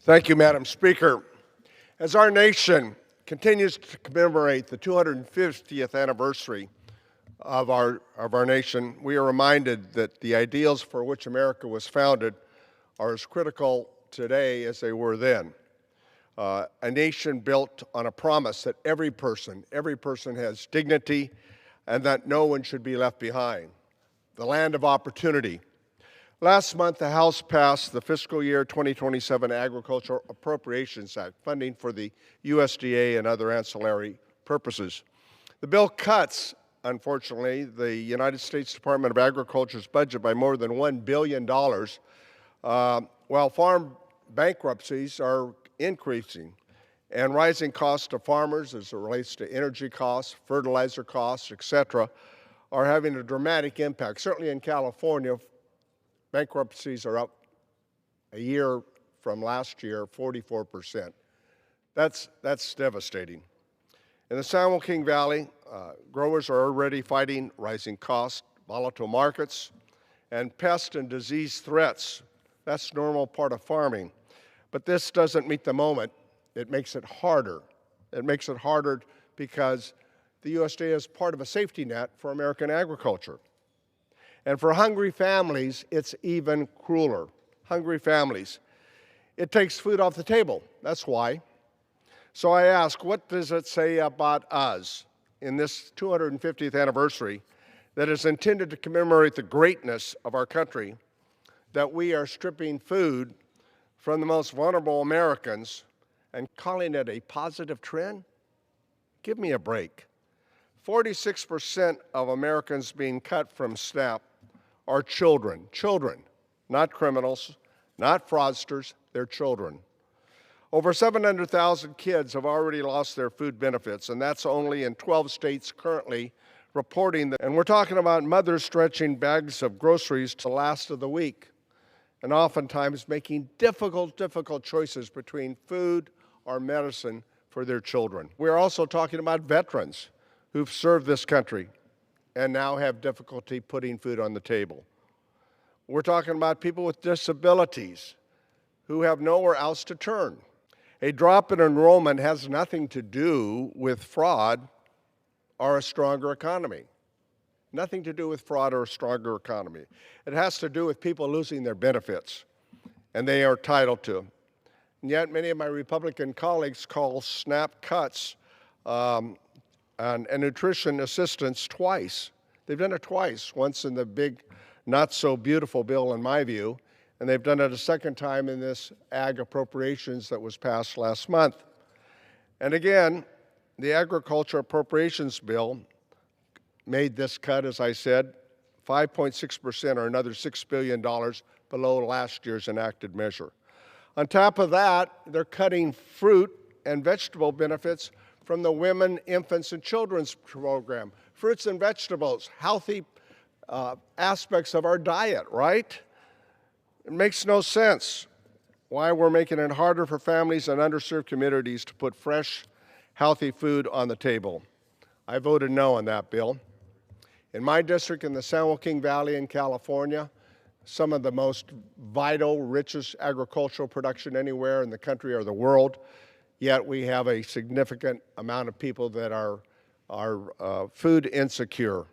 Thank you, Madam Speaker. As our nation continues to commemorate the 250th anniversary of our nation, we are reminded that the ideals for which America was founded are as critical today as they were then. A nation built on a promise that every person has dignity and that no one should be left behind. The land of opportunity. Last month, the House passed the fiscal year 2027 Agricultural Appropriations Act, funding for the USDA and other ancillary purposes. The bill cuts, unfortunately, the United States Department of Agriculture's budget by more than $1 billion, while farm bankruptcies are increasing, and rising costs to farmers as it relates to energy costs, fertilizer costs, etc., are having a dramatic impact. Certainly in California, bankruptcies are up a year from last year, 44%. That's devastating. In the San Joaquin Valley, growers are already fighting rising costs, volatile markets, and pest and disease threats. That's a normal part of farming. But this doesn't meet the moment. It makes it harder. It makes it harder because the USDA is part of a safety net for American agriculture. And for hungry families, it's even crueler. Hungry families. It takes food off the table. That's why. So I ask, what does it say about us in this 250th anniversary that is intended to commemorate the greatness of our country, that we are stripping food from the most vulnerable Americans and calling it a positive trend? Give me a break. 46% of Americans being cut from SNAP are children, not criminals, not fraudsters, they're children. Over 700,000 kids have already lost their food benefits, and that's only in 12 states currently reporting that. And we're talking about mothers stretching bags of groceries to the last of the week, and oftentimes making difficult choices between food or medicine for their children. We're also talking about veterans who've served this country and now have difficulty putting food on the table. We're talking about people with disabilities who have nowhere else to turn. A drop in enrollment has nothing to do with fraud or a stronger economy. Nothing to do with fraud or a stronger economy. It has to do with people losing their benefits, and they are entitled to. And yet many of my Republican colleagues call SNAP cuts and nutrition assistance twice. They've done it twice, once in the big, not-so-beautiful bill, in my view, and they've done it a second time in this ag appropriations that was passed last month. And again, the agriculture appropriations bill made this cut, as I said, 5.6% or another $6 billion below last year's enacted measure. On top of that, they're cutting fruit and vegetable benefits from the Women, Infants, and Children's program. Fruits and vegetables, healthy aspects of our diet, right? It makes no sense why we're making it harder for families and underserved communities to put fresh, healthy food on the table. I voted no on that bill. In my district in the San Joaquin Valley in California, some of the most vital, richest agricultural production anywhere in the country or the world, yet we have a significant amount of people that are food insecure.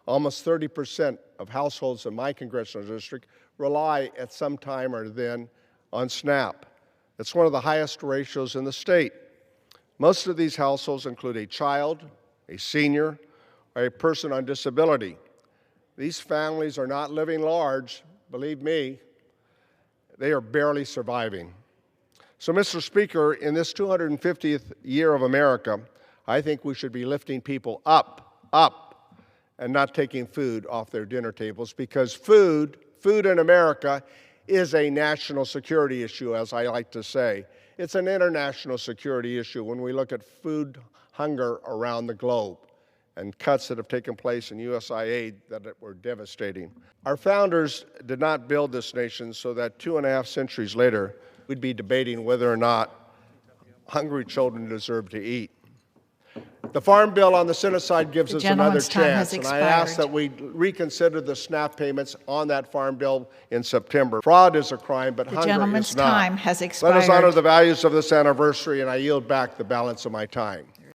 Almost 30% of households in my congressional district rely at some time or then on SNAP. It's one of the highest ratios in the state. Most of these households include a child, a senior, or a person on disability. These families are not living large, believe me. They are barely surviving. So, Mr. Speaker, in this 250th year of America, I think we should be lifting people up, and not taking food off their dinner tables, because food in America is a national security issue, as I like to say. It's an international security issue when we look at food hunger around the globe and cuts that have taken place in USAID that were devastating. Our founders did not build this nation so that 2.5 centuries later, we'd be debating whether or not hungry children deserve to eat. The Farm Bill on the Senate side gives us another gentleman's time has chance, and I ask that expired. we reconsider the SNAP payments on that Farm Bill in September. Fraud is a crime, but The hunger gentleman's is not. time has Let us honor expired. the values of this anniversary, and I yield back the balance of my time.